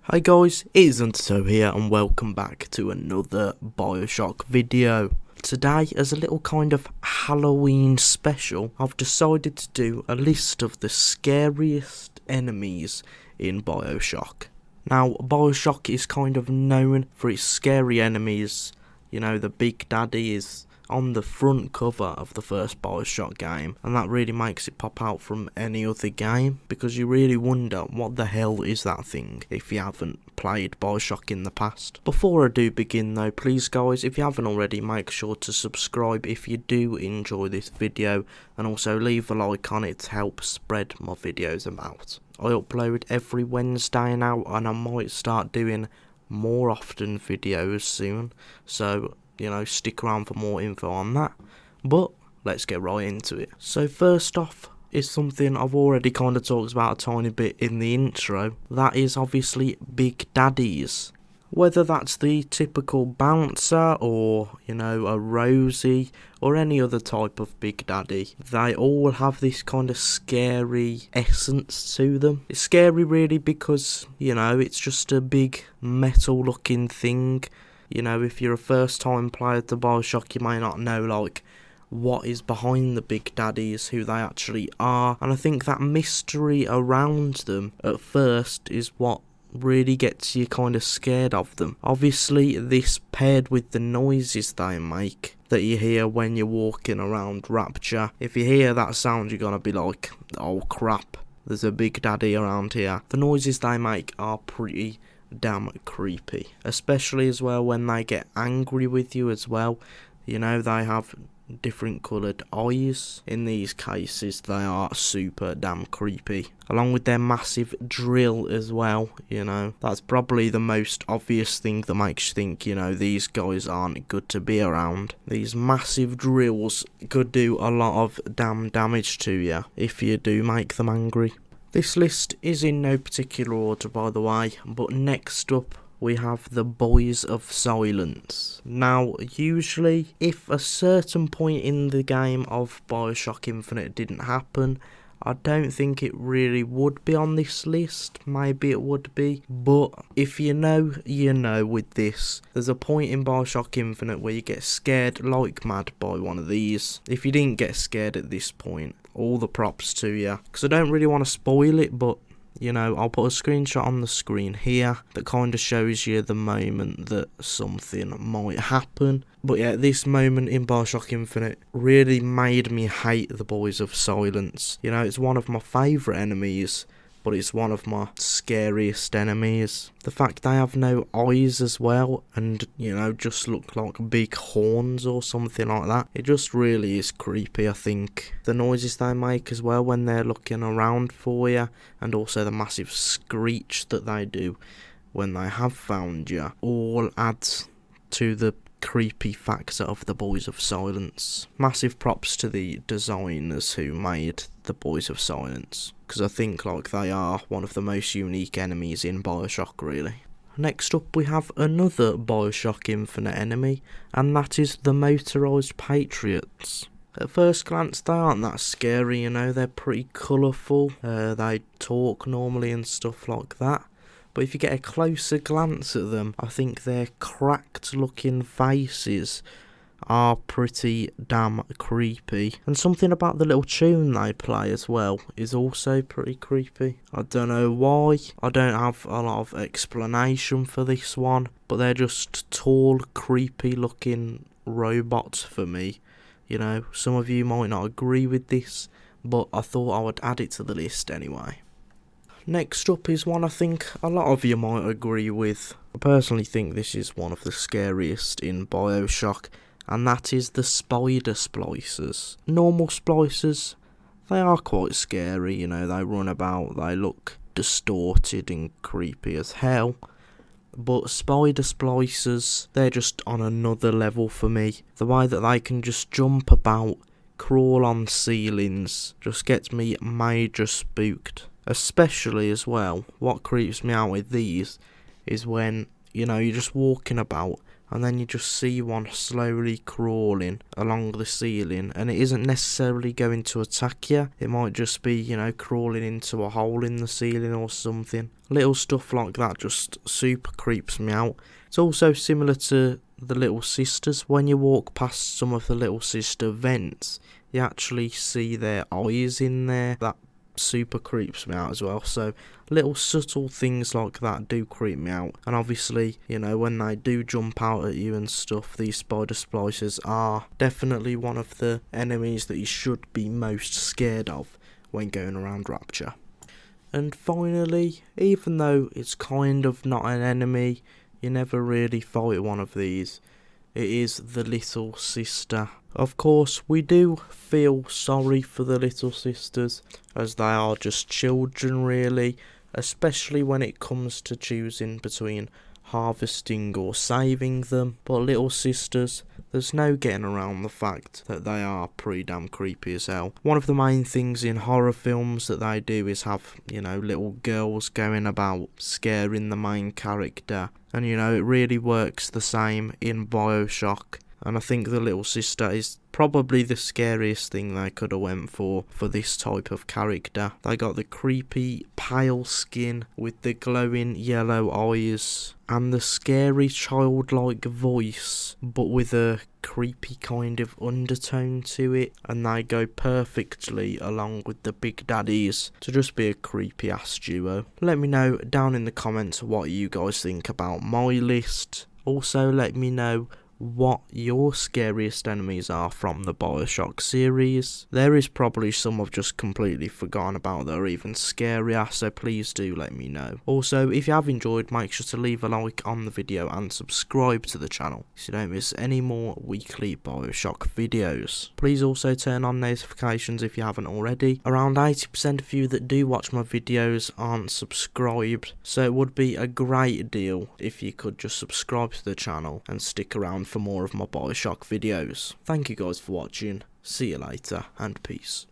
Hi guys, it is Undertow here and welcome back to another BioShock video. Today, as a little kind of Halloween special, I've decided to do a list of the scariest enemies in BioShock. Now, BioShock is kind of known for its scary enemies. You know, the Big Daddy is on the front cover of the first BioShock game, and that really makes it pop out from any other game, because you really wonder what the hell is that thing if you haven't played BioShock in the past. Before I do begin though, please guys, if you haven't already, make sure to subscribe if you do enjoy this video, and also leave a like on it to help spread my videos about. I upload every Wednesday now, and I might start doing more often videos soon, so you know, stick around for more info on that. But let's get right into it. So first off is something I've already kind of talked about a tiny bit in the intro. That is obviously Big Daddies. Whether that's the typical bouncer or, you know, a Rosie or any other type of Big Daddy, they all have this kind of scary essence to them. It's scary really because, you know, it's just a big metal looking thing. You know, if you're a first time player to BioShock, you may not know, like, what is behind the Big Daddies, who they actually are. And I think that mystery around them at first is what really gets you kind of scared of them. Obviously, this paired with the noises they make that you hear when you're walking around Rapture. If you hear that sound, you're gonna be like, oh crap, there's a Big Daddy around here. The noises they make are pretty damn creepy, especially as well when they get angry with you as well. You know, they have different coloured eyes. In these cases they are super damn creepy, along with their massive drill as well. You know, that's probably the most obvious thing that makes you think, you know, these guys aren't good to be around. These massive drills could do a lot of damn damage to you if you do make them angry. This list is in no particular order, by the way, but next up we have the Boys of Silence. Now, usually, if a certain point in the game of BioShock Infinite didn't happen, I don't think it really would be on this list. Maybe it would be, but if you know, you know with this. There's a point in BioShock Infinite where you get scared like mad by one of these. If you didn't get scared at this point, all the props to you, because I don't really want to spoil it, but you know, I'll put a screenshot on the screen here that kind of shows you the moment that something might happen. But yeah, this moment in BioShock Infinite really made me hate the Boys of Silence. You know, it's one of my favourite enemies, but it's one of my scariest enemies. The fact they have no eyes as well, and, you know, just look like big horns or something like that. It just really is creepy, I think. The noises they make as well when they're looking around for you, and also the massive screech that they do when they have found you, all adds to the creepy factor of the Boys of Silence. Massive props to the designers who made the Boys of Silence, because I think like they are one of the most unique enemies in BioShock really. Next up we have another BioShock Infinite enemy, and that is the Motorised Patriots. At first glance they aren't that scary, you know, they're pretty colourful, they talk normally and stuff like that. But if you get a closer glance at them, I think their cracked looking faces are pretty damn creepy. And something about the little tune they play as well is also pretty creepy. I don't know why, I don't have a lot of explanation for this one, but they're just tall, creepy looking robots for me. You know, some of you might not agree with this, but I thought I would add it to the list anyway. Next up is one I think a lot of you might agree with. I personally think this is one of the scariest in BioShock, and that is the Spider Splicers. Normal splicers, they are quite scary, you know, they run about, they look distorted and creepy as hell. But Spider Splicers, they're just on another level for me. The way that they can just jump about, crawl on ceilings, just gets me major spooked. Especially as well, what creeps me out with these is when, you know, you're just walking about and then you just see one slowly crawling along the ceiling, and it isn't necessarily going to attack you. It might just be, you know, crawling into a hole in the ceiling or something. Little stuff like that just super creeps me out. It's also similar to the Little Sisters. When you walk past some of the Little Sister vents, you actually see their eyes in there. That super creeps me out as well. So little subtle things like that do creep me out. And obviously, you know, when they do jump out at you and stuff, these spider splicers are definitely one of the enemies that you should be most scared of when going around Rapture. And finally, even though it's kind of not an enemy, you never really fight one of these. It is the Little Sister. Of course, we do feel sorry for the Little Sisters, as they are just children really, especially when it comes to choosing between harvesting or saving them. But Little Sisters, there's no getting around the fact that they are pretty damn creepy as hell. One of the main things in horror films that they do is have, you know, little girls going about scaring the main character. And, you know, it really works the same in BioShock. And I think the Little Sister is probably the scariest thing they could have went for this type of character. They got the creepy pale skin with the glowing yellow eyes and the scary childlike voice, but with a creepy kind of undertone to it, and they go perfectly along with the Big Daddies to just be a creepy ass duo. Let me know down in the comments what you guys think about my list. Also let me know what your scariest enemies are from the BioShock series. There is probably some I've just completely forgotten about that are even scarier, so please do let me know. Also, if you have enjoyed, make sure to leave a like on the video and subscribe to the channel so you don't miss any more weekly BioShock videos. Please also turn on notifications if you haven't already. Around 80% of you that do watch my videos aren't subscribed, so it would be a great deal if you could just subscribe to the channel and stick around for more of my BioShock videos. Thank you guys for watching, see you later, and peace.